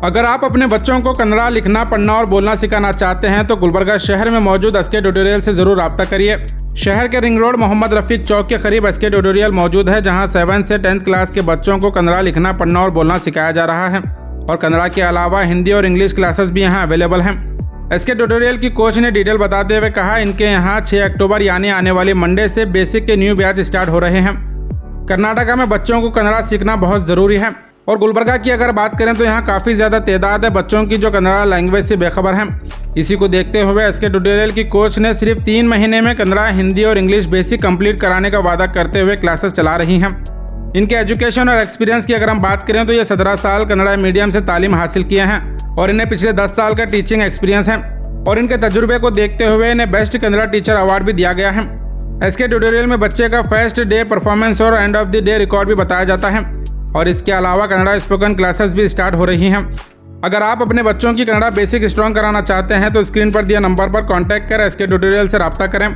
अगर आप अपने बच्चों को कन्नड़ा लिखना, पढ़ना और बोलना सिखाना चाहते हैं तो गुलबर्गा शहर में मौजूद एसके ट्यूटोरियल से जरूर रब्ता करिए। शहर के रिंग रोड मोहम्मद रफीक चौक के करीब एसके ट्यूटोरियल मौजूद है, जहां 7 से 10th क्लास के बच्चों को कन्नड़ा लिखना, पढ़ना और बोलना सिखाया जा रहा है और कन्नड़ा के अलावा हिंदी और इंग्लिश क्लासेस भी यहाँ अवेलेबल हैं। एसके ट्यूटोरियल की कोच ने डिटेल बताते हुए कहा, इनके यहाँ 6 अक्टूबर यानी आने वाली मंडे से बेसिक के न्यू बैच स्टार्ट हो रहे हैं। कर्नाटका में बच्चों को कन्नड़ा सीखना बहुत ज़रूरी है और गुलबर्गा की अगर बात करें तो यहाँ काफ़ी ज़्यादा तादाद है बच्चों की जो कन्नड़ा लैंग्वेज से बेखबर हैं। इसी को देखते हुए एसके ट्यूटोरियल की कोच ने सिर्फ 3 महीने में कन्नड़ा, हिंदी और इंग्लिश बेसिक कंप्लीट कराने का वादा करते हुए क्लासेस चला रही हैं। इनके एजुकेशन और एक्सपीरियंस की अगर हम बात करें तो ये 17 साल कन्नड़ा मीडियम से तालीम हासिल किए हैं और इन्हें पिछले 10 साल का टीचिंग एक्सपीरियंस है और इनके तजुर्बे को देखते हुए इन्हें बेस्ट कन्नड़ा टीचर अवार्ड भी दिया गया है। एसके ट्यूटोरियल में बच्चे का फर्स्ट डे परफॉर्मेंस और end of the day record भी बताया जाता है और इसके अलावा कन्नड़ा स्पोकन क्लासेस भी स्टार्ट हो रही हैं। अगर आप अपने बच्चों की कन्नड़ा बेसिक स्ट्रॉन्ग कराना चाहते हैं तो स्क्रीन पर दिए नंबर पर कांटेक्ट कर एसके ट्यूटोरियल से रब्ता करें।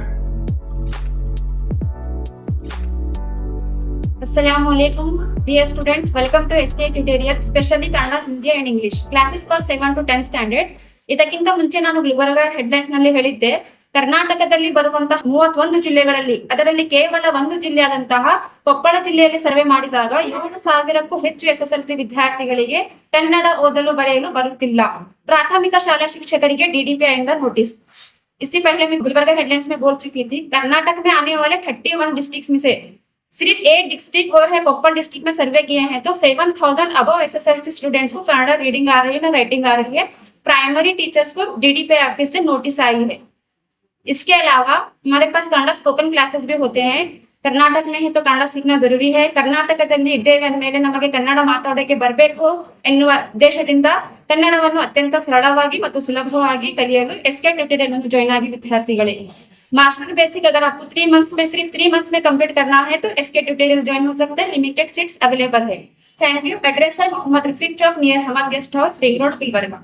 Assalamualaikum, dear students. Welcome to SK Tutorial, specially Kannada, Hindi and English. Classes for 7 to 10 standard. ಇದಕ್ಕಿಂತ ಮುಂಚೆ ನಾನು ಗುಲ್ಬರ್ಗ ಹೆಡ್ಲೈನ್ಸ್ ನಲ್ಲಿ ಹೇಳಿದ್ದೆ, ಕರ್ನಾಟಕದಲ್ಲಿ ಬರುವಂತಹ 31 ಜಿಲ್ಲೆಗಳಲ್ಲಿ ಅದರಲ್ಲಿ ಕೇವಲ ಒಂದು ಜಿಲ್ಲೆಯಾದಂತಹ ಕೊಪ್ಪಳ ಜಿಲ್ಲೆಯಲ್ಲಿ ಸರ್ವೆ ಮಾಡಿದಾಗ 7,000ಕ್ಕೂ ಹೆಚ್ಚು SSLC ವಿದ್ಯಾರ್ಥಿಗಳಿಗೆ ಕನ್ನಡ ಓದಲು ಬರೆಯಲು ಬರುತ್ತಿಲ್ಲ। प्राथमिक शाला शिक्षकರಿಗೆ DDPI इंदा नोटिस। इससे पहले मैं गुलबर्गा हेडलाइंस में बोल चुकी थी, कर्नाटक में आने वाले 31 डिस्ट्रिक्ट में से सिर्फ 8 डिस्ट्रिक्ट वो है कोप्पल डिस्ट्रिक्ट में सर्वे किए हैं, तो 7,000 अबव SSLC स्टूडेंट्स को कन्नड़ा रीडिंग आ रही है ना राइटिंग आ रही है। प्राइमरी टीचर्स को DDPI ऑफिस से नोटिस आई है। इसके अलावा हमारे पास कन्नड़ा स्पोकन क्लासेस भी होते हैं। कर्नाटक में है तो कन्नड़ा सीखना जरूरी है। ಕರ್ನಾಟಕದಲ್ಲಿ ಇದ್ದೇವೆ ಅಂದಮೇಲೆ ನಮಗೆ ಕನ್ನಡ ಮಾತಾಡೋಕೆ ಬರಬೇಕು ಎನ್ನುವ ಉದ್ದೇಶದಿಂದ ಕನ್ನಡವನ್ನು ಅತ್ಯಂತ ಸರಳವಾಗಿ ಮತ್ತು ಸುಲಭವಾಗಿ ಕಲಿಯಲು ಎಸ್ಕೆ ಟ್ಯೂಟೋರಿयल ಅನ್ನು ಜಾಯಿನ್ ಆಗಿ ವಿದ್ಯಾರ್ಥಿಗಳೇ। मास्टर बेसिक अगर आपको 3 मंथ्स में सिर्फ 3 मंथ्स में कंप्लीट करना है तो एसके ट्यूटोरियल ज्वाइन हो सकते हैं। लिमिटेड सीट्स अवेलेबल है। Thank you. एड्रेस है Mohammed Rafiq Chowk near Hamad guest house, ring road, Gulbarga.